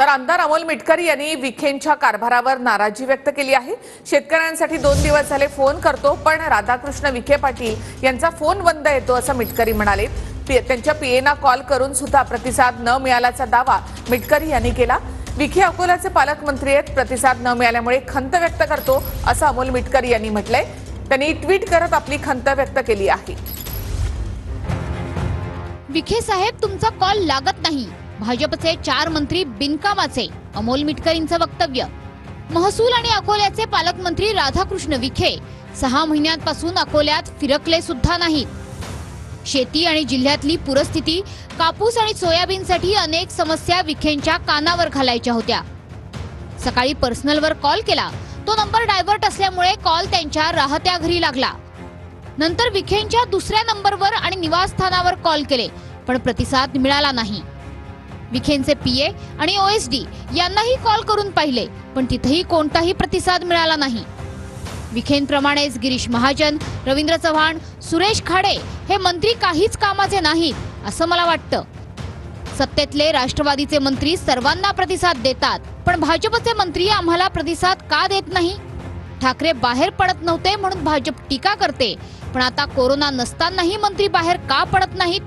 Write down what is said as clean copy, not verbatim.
तर आमदार अमोल मिटकरी यांनी विखेंच्या कारभारावर नाराजी व्यक्त केली आहे। शेतकऱ्यांसाठी 2 दिवस झाले फोन करतो, पण राधाकृष्ण विखे पाटील यांचा फोन बंद येतो असं मिटकरी म्हणाले। त्यांच्या पीएना कॉल करून सुद्धा प्रतिसाद न मिळाल्याचा दावा मिटकरी यांनी केला। विखे अकोल्याचे पालकमंत्री आहेत, प्रतिसाद न मिळाल्यामुळे खंत व्यक्त करतो असं अमोल मिटकरी यांनी म्हटलंय। त्यांनी ट्विट करत आपली खंत व्यक्त केली आहे। विखे साहेब, तुमचा कॉल लागत नाही। भाजपचे 4 मंत्री बिनकामाचे, अमोल मिटकरींचं वक्तव्य। महसूल आणि अकोल्याचे पालकमंत्री राधाकृष्ण विखे 6 महिन्यांपासून अकोल्यात फिरकले सुद्धा नाहीत। शेती आणि जिल्ह्यातली पूरस्थिती, कापूस आणि सोयाबीनसाठी अनेक समस्या विखेंच्या कानावर घालायच्या होत्या। सकाळी पर्सनलवर कॉल केला, तो नंबर डायव्हर्ट असल्यामुळे कॉल त्यांच्या राहत्या घरी लागला। नंतर विखेंच्या दुसऱ्या नंबरवर आणि निवासस्थानावर कॉल केले, पण प्रतिसाद मिळाला नाही। विखेंचे पीए आणि ओएसडी यांनाही कॉल करून पाहिले, पण तिथेही कोणताही प्रतिसाद मिळाला नाही। विखेंप्रमाणेच गिरीश महाजन, रवींद्र चव्हाण, सुरेश खाडे हे मंत्री काहीच कामाचे नाहीत असं मला वाटतं। सत्तेतले राष्ट्रवादीचे मंत्री सर्वांना प्रतिसाद देतात, पण भाजपचे मंत्री आम्हाला प्रतिसाद का देत नाही? ठाकरे बाहेर पडत नव्हते म्हणून भाजप टीका करते, पण आता कोरोना नसतानाही मंत्री बाहेर का पडत नाहीत?